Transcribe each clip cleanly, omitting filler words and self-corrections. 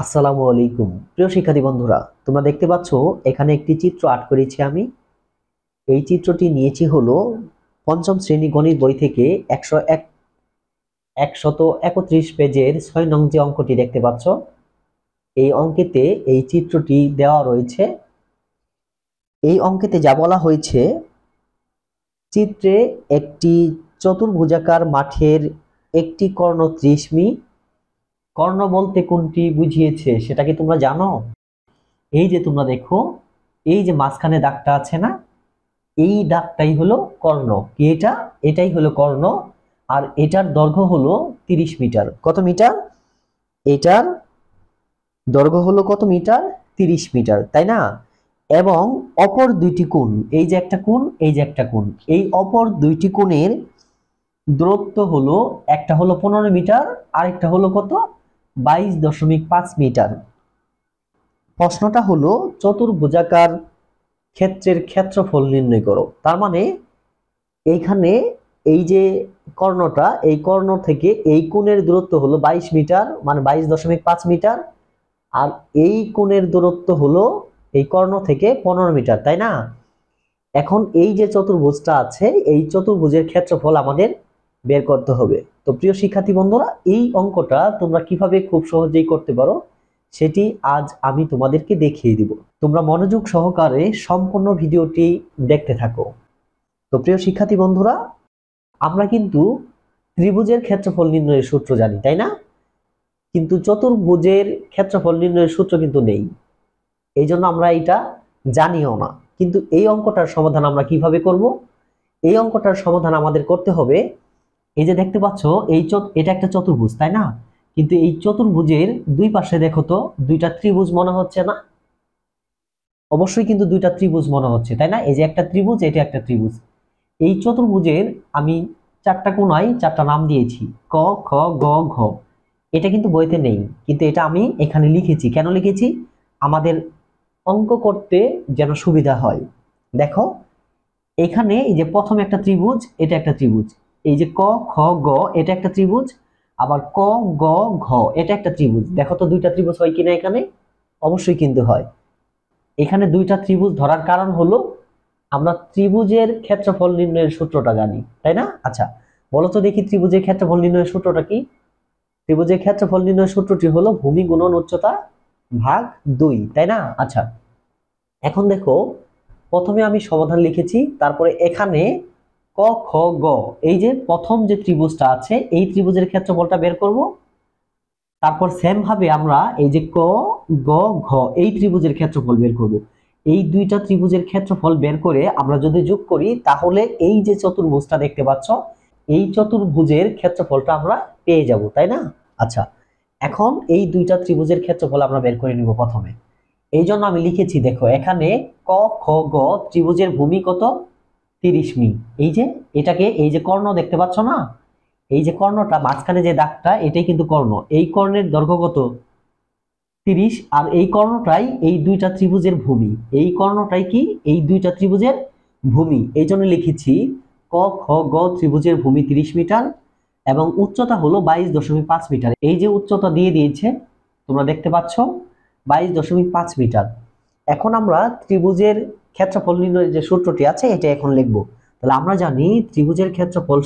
আসসালামু আলাইকুম প্রিয় শিক্ষার্থী বন্ধুরা, তোমরা দেখতে পাচ্ছ এখানে একটি চিত্র আর্ট করেছি আমি। এই চিত্রটি নিয়েছি হলো পঞ্চম শ্রেণী গণিত বই থেকে 131 পেজের 6 নং যে অঙ্কটি দেখতে পাচ্ছ, এই অঙ্কেতে এই চিত্রটি দেওয়া রয়েছে। এই অঙ্কেতে যা বলা হয়েছে, চিত্রে একটি চতুর্ভুজাকার মাঠের একটি কর্ণ 30 মি। কর্ণ বলতে কোনটি বুঝিয়েছে সেটা কি তোমরা জানো? এই যে তোমরা দেখো, এই যে মাঝখানে দাগটা আছে না, এই দাগটাই হলো কর্ণ। কি এটা? এটাই হলো কর্ণ। আর এটার দৈর্ঘ্য হলো 30 মিটার। কত মিটার? এটার দৈর্ঘ্য হলো কত মিটার? 30 মিটার, তাই না? এবং অপর দুইটি কোণ, এই যে একটা কোণ, এই যে একটা কোণ, এই অপর দুইটি কোণের দূরত্ব হলো, একটা হলো 15 মিটার, আরেকটা হলো কত? 22.5 মিটার। প্রশ্নটা হলো চতুর্ভুজাকার ক্ষেত্রের ক্ষেত্রফল নির্ণয় করো। তার মানে এইখানে এই যে কর্ণটা, এই কর্ণ থেকে এই কোণের দূরত্ব হলো 22 মিটার, মানে 22.5 মিটার। আর এই কোণের দূরত্ব হলো এই কর্ণ থেকে 15 মিটার, তাই না? এখন এই যে চতুর্ভুজটা আছে, এই চতুর্ভুজের ক্ষেত্রফল আমাদের বের করতে হবে। তো প্রিয় শিক্ষার্থী বন্ধুরা, এই অঙ্কটা তোমরা কিভাবে খুব সহজেই করতে পারো সেটি আজ আমি তোমাদেরকে দেখিয়ে দিব। তোমরা মনোযোগ সহকারে সম্পূর্ণ ভিডিওটি দেখতে থাকো। তো প্রিয় শিক্ষার্থী বন্ধুরা, আমরা কিন্তু ত্রিভুজের ক্ষেত্রফল নির্ণয়ের সূত্র জানি, তাই না? কিন্তু চতুর্ভুজের ক্ষেত্রফল নির্ণয়ের সূত্র কিন্তু নেই, এই জন্য আমরা এটা জানিও না। কিন্তু এই অঙ্কটার সমাধান আমরা কিভাবে করব? এই অঙ্কটার সমাধান আমাদের করতে হবে, এই যে দেখতে পাচ্ছ, এটা একটা চতুর্ভুজ, তাই না? কিন্তু এই চতুর্ভুজের দুই পাশে দেখো তো দুইটা ত্রিভুজ মনে হচ্ছে না? অবশ্যই কিন্তু দুইটা ত্রিভুজ মনে হচ্ছে, তাই না? এই যে একটা ত্রিভুজ, এটা একটা ত্রিভুজ। এই চতুর্ভুজের আমি চারটা কোণায় চারটা নাম দিয়েছি, ক, খ, গ, ঘ। এটা কিন্তু বইতে নেই, কিন্তু এটা আমি এখানে লিখেছি। কেন লিখেছি? আমাদের অঙ্ক করতে যেন সুবিধা হয়। দেখো, এখানে এই যে প্রথম একটা ত্রিভুজ, এটা একটা ত্রিভুজ। এই যে ক, খ, গ, এটা একটা ত্রিভুজ। আবার ক, গ, ঘ, এটা একটা ত্রিভুজ। দেখো তো দুইটা ত্রিভুজ হয় কিনা এখানে? অবশ্যই কিন্তু হয়। এখানে দুইটা ত্রিভুজ ধরার কারণ হলো আমরা ত্রিভুজের ক্ষেত্রফল নির্ণয়ের সূত্রটা জানি, তাই না? আচ্ছা, বলো তো দেখি ত্রিভুজের ক্ষেত্রফল নির্ণয়ের সূত্রটা কি? ত্রিভুজের ক্ষেত্রফল নির্ণয়ের সূত্রটি হলো ভূমি গুণন উচ্চতা ভাগ 2, তাই না? আচ্ছা, এখন দেখো, প্রথমে আমি সমাধান লিখেছি, তারপরে এখানে ক, খ, গ, এই যে প্রথম যে ত্রিভুজটা আছে, এই ত্রিভুজের ক্ষেত্রফলটা বের করব। তারপর সেম ভাবে আমরা এই যে ক, গ, ঘ, এই ত্রিভুজের ক্ষেত্রফল বের করব। এই দুইটা ত্রিভুজের ক্ষেত্রফল বের করে আমরা যদি যোগ করি, তাহলে এই যে চতুর্ভুজটা দেখতে পাচ্ছ, এই চতুর্ভুজের ক্ষেত্রফলটা আমরা পেয়ে যাব, তাই না? আচ্ছা, এখন এই দুইটা ত্রিভুজের ক্ষেত্রফল আমরা বের করে নিব প্রথমে। এই জন্য আমি লিখেছি, দেখো এখানে ক, খ, গ ত্রিভুজের ভূমি কত? 30 মি। এই যে এটাকে, এই যে কর্ণ দেখতে পাচ্ছ না, এই যে কর্ণটা মাঝখানে যে দাগটা, এটাই কিন্তু কর্ণ। এই কর্ণের দৈর্ঘ্য কত? 30। আর এই কর্ণটাই এই দুইটা ত্রিভুজের ভূমি। এই কর্ণটাই কি? এই দুইটা ত্রিভুজের ভূমি। এই জন্য লিখেছি ক, খ, গ ত্রিভুজের ভূমি 30 মিটার এবং উচ্চতা হলো 22.5 মিটার। এই যে উচ্চতা দিয়ে দিয়েছে, তোমরা দেখতে পাচ্ছ 22.5 মিটার। এখন আমরা ত্রিভুজের ক্ষেত্রফল নির্ণয়ের যে সূত্রটি আছে, এটা এখন লিখব। তাহলে আমরা জানি ত্রিভুজের ক্ষেত্রফল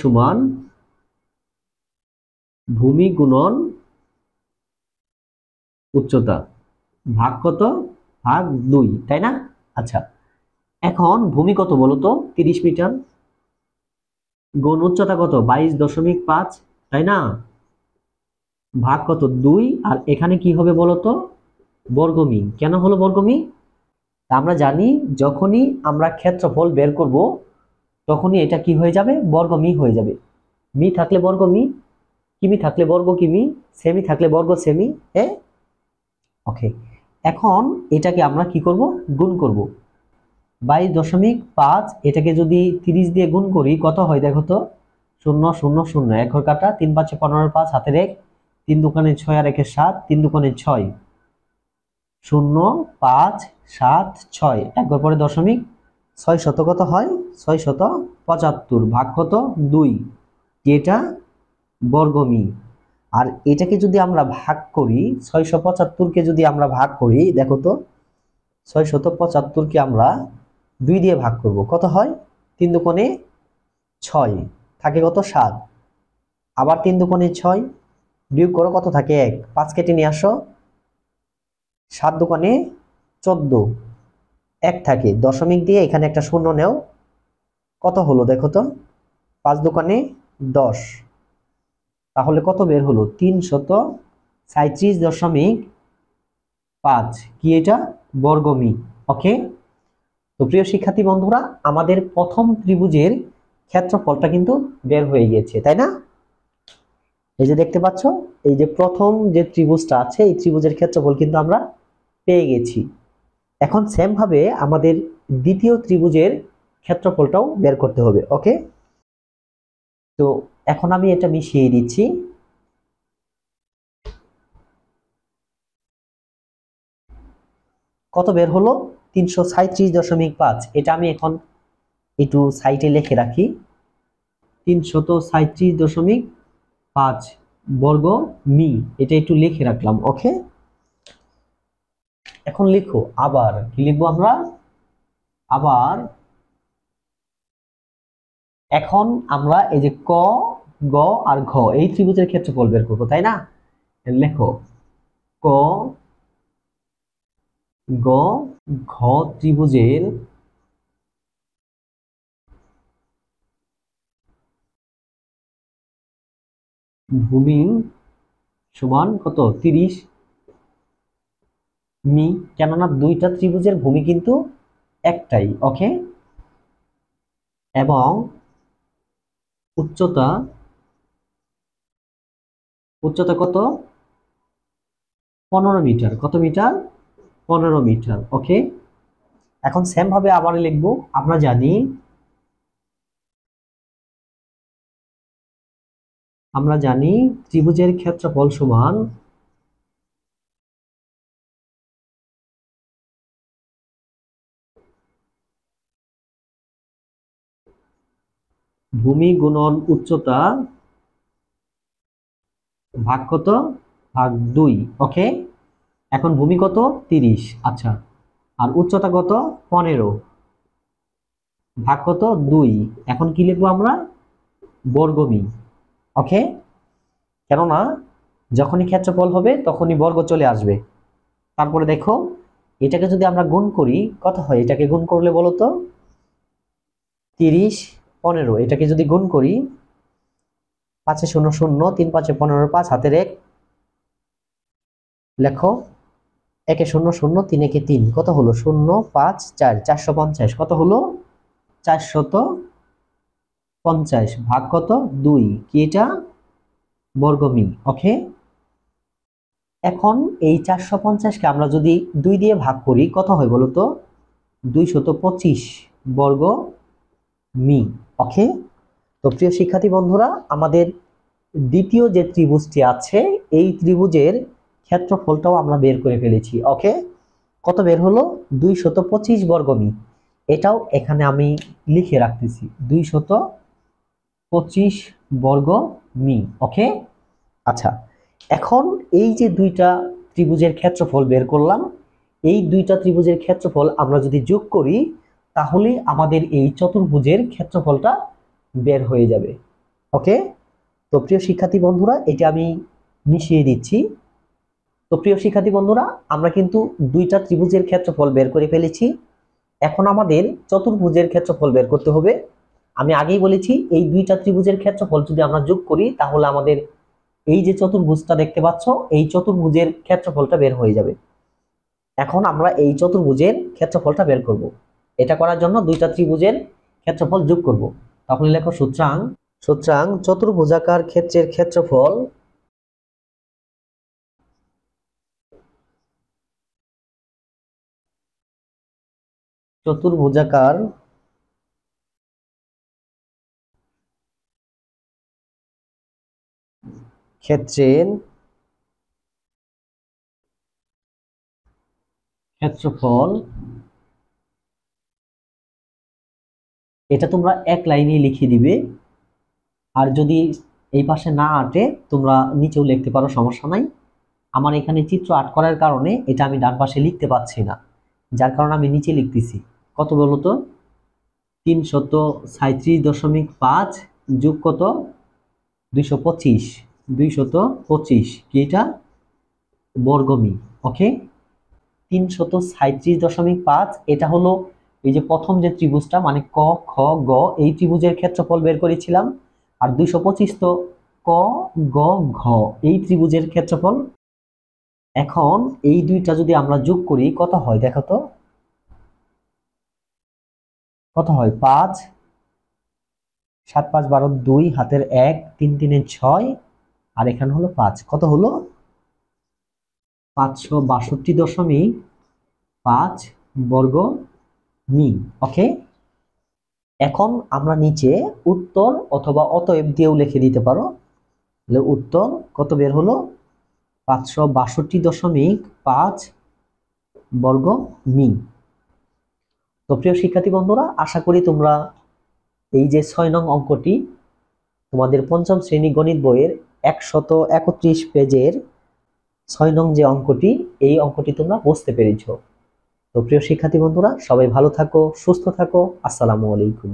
সমান ভূমি গুণন উচ্চতা ভাগ কত? ভাগ 2, তাই না? আচ্ছা, এখন ভূমি কত বলো তো? 30 মিটার। গুণ উচ্চতা কত? 22.5, তাই না? ভাগ কত? 2। আর এখানে কি হবে বলো তো? বর্গমি। কেন হলো বর্গমি? আমরা জানি যখনই আমরা ক্ষেত্রফল বের করব, তখনই এটা কি হয়ে যাবে? বর্গমি হয়ে যাবে। মি থাকলে বর্গমি, কিমি থাকলে বর্গ কিমি, সেমি থাকলে বর্গ সেমি। হ্যাঁ, ওকে। এখন এটাকে আমরা কি করব? গুণ করব। 22.5, এটাকে যদি 30 দিয়ে গুণ করি কত হয় দেখো তো? 0 0 0, এক ঘর কাটা, 3 5 15, 5 হাতের 1, 3 দোকানে 6 আর 1 7, 3 দোকানে 6, 0 5 7 6, এক ঘর পরে দশমিক, 600 কত হয়? 675 ভাগ কত? 2, এটা বর্গমি। আর এটাকে যদি আমরা ভাগ করি, 675কে যদি আমরা ভাগ করি, দেখো তো 675কে আমরা 2 দিয়ে ভাগ করব, কত হয়? 3 দুগুণে 6, থাকে কত? 7। আবার 3 দুগুণে 6, বিয়োগ করো, কত থাকে? 1। 5 কেটে নিয়ে আসো, 7 দুগুণে 14, 1 থাকে। দশমিক দিয়ে এখানে একটা শূন্য নেও, কত হলো দেখো তো? 5 দুগুণে 10, তাহলে কত বের হলো? 337.5। কি এটা? বর্গমি। ওকে, তো প্রিয় শিক্ষার্থী বন্ধুরা, আমাদের প্রথম ত্রিভুজের ক্ষেত্রফলটা কিন্তু বের হয়ে গিয়েছে, তাই না? এই যে দেখতে পাচ্ছ, এই যে প্রথম যে ত্রিভুজটা আছে, এই ত্রিভুজের ক্ষেত্রফল কিন্তু আমরা পেয়ে গেছি। এখন সেম ভাবে আমাদের দ্বিতীয় ত্রিভুজের ক্ষেত্রফলটাও বের করতে হবে। ওকে, তো এখন আমি এটা মিশিয়ে দিচ্ছি। কত বের হলো? 337.5। এটা আমি এখন একটু সাইডে লিখে রাখি। 337.5 বর্গ মি, এটা একটু লিখে রাখলাম। ওকে, এখন লিখো, আবার কি লিখবো আমরা? আবার এখন আমরা এই যে ক, গ আর ঘ এই ত্রিভুজের ক্ষেত্রফল বের করবো, তাই না? লেখো, ক, গ, ঘ ত্রিভুজের ভূমি সমান কত? 30 মি। কেননা দুইটা ত্রিভুজের ভূমি কিন্তু একটাই। ওকে, এবং উচ্চতা, উচ্চতা কত? 15 মিটার। কত মিটার? 15 মিটার। ওকে, এখন সেম ভাবে আবার লিখবো। আমরা জানি ত্রিভুজের ক্ষেত্রফল সমান ভূমি গুণন উচ্চতা ভাগ কত? ভাগ 2। ওকে, এখন ভূমি কত? 30। আচ্ছা, আর উচ্চতা কত? 15 ভাগ কত? 2। এখন কি লিখবো আমরা? বর্গমি। ওকে, কেননা যখনই ক্ষেত্রফল হবে তখনই বর্গ চলে আসবে। তারপরে দেখো, এটাকে যদি আমরা গুণ করি, কত হয়? এটাকে গুণ করলে বলো তো? 30, 15, এটাকে যদি গুণ করি, 5 0 0, 3 5 15, 5 হাতের 1, লেখো 1 0 0, 3 1 3, কত হলো? 0 5 4, 450। কত হলো? 450 ভাগ কত? 2। কি এটা? বর্গমি। ওকে, এখন এই 450কে আমরা যদি 2 দিয়ে ভাগ করি, কত হয় বলো তো? 225 বর্গ মি। ওকে, তো প্রিয় শিক্ষার্থী বন্ধুরা, আমাদের দ্বিতীয় যে ত্রিভুজটি আছে, এই ত্রিভুজের ক্ষেত্রফলটাও আমরা বের করে ফেলেছি। ওকে, কত বের হলো? 225 বর্গ মি। এটাও এখানে আমি লিখে রাখতেছি, 225 বর্গ মি। ওকে, আচ্ছা, এখন এই যে দুইটা ত্রিভুজের ক্ষেত্রফল বের করলাম, এই দুইটা ত্রিভুজের ক্ষেত্রফল আমরা যদি যোগ করি, তাহলে আমাদের এই চতুর্ভুজের ক্ষেত্রফলটা বের হয়ে যাবে। ওকে, তো প্রিয় শিক্ষার্থী বন্ধুরা, এটা আমি মিশিয়ে দিচ্ছি। তো প্রিয় শিক্ষার্থী বন্ধুরা, আমরা কিন্তু দুইটা ত্রিভুজের ক্ষেত্রফল বের করে ফেলেছি। এখন আমাদের চতুর্ভুজের ক্ষেত্রফল বের করতে হবে। আমি আগেই বলেছি, এই দুইটা ত্রিভুজের ক্ষেত্রফল যদি আমরা যোগ করি, তাহলে আমাদের এই যে চতুর্ভুজটা দেখতে পাচ্ছ, এই চতুর্ভুজের ক্ষেত্রফলটা বের হয়ে যাবে। এখন আমরা এই চতুর্ভুজের ক্ষেত্রফলটা বের করব। এটা করার জন্য দুইটা ত্রিভুজের ক্ষেত্রফল যোগ করব। তাহলে লেখো, সুতরাং চতুর্ভুজাকার ক্ষেত্রের ক্ষেত্রফল চতুর্ভুজাকার ক্ষেত্রের ক্ষেত্রফল এটা তোমরা এক লাইনে লিখে দিবে। আর যদি এই পাশে না আটে তোমরা নিচেও লিখতে পারো, সমস্যা নাই। আমার এখানে চিত্র আট করার কারণে এটা আমি ডান পাশে লিখতে পারছি না, যার কারণে আমি নিচে লিখতেছি। কত বলো তো? 337.5 যোগ কত? 225। 225 কি এটা? বর্গমি। ওকে, 337.5 এটা হলো এই যে প্রথম যে ত্রিভুজটা, মানে ক খ গ, এই ত্রিভুজের ক্ষেত্রফল বের করেছিলাম। আর 225 তো ক গ ঘ এই ত্রিভুজের ক্ষেত্রফল। এখন এই দুইটা যদি আমরা যোগ করি কত হয় দেখো তো? কত হয়? 5, 7 5 12, 2 হাতের 1, 3 3 6, আর এখানে হলো 5। কত হলো? 562.5 বর্গ মি। ওকে, এখন আমরা নিচে উত্তর অথবা অতএব দিয়েও লিখে দিতে পারো। তাহলে উত্তর কত বের হলো? 562.5 বর্গ মি। তো প্রিয় শিক্ষার্থী বন্ধুরা, আশা করি তোমরা এই যে 6 নং অঙ্কটি তোমাদের পঞ্চম শ্রেণী গণিত বইয়ের 131 পেজের 6 নং যে অঙ্কটি, এই অঙ্কটি তোমরা বুঝতে পেরেছো। তো প্রিয় শিক্ষার্থী বন্ধুরা, সবাই ভালো থাকো, সুস্থ থাকো। আসসালামু আলাইকুম।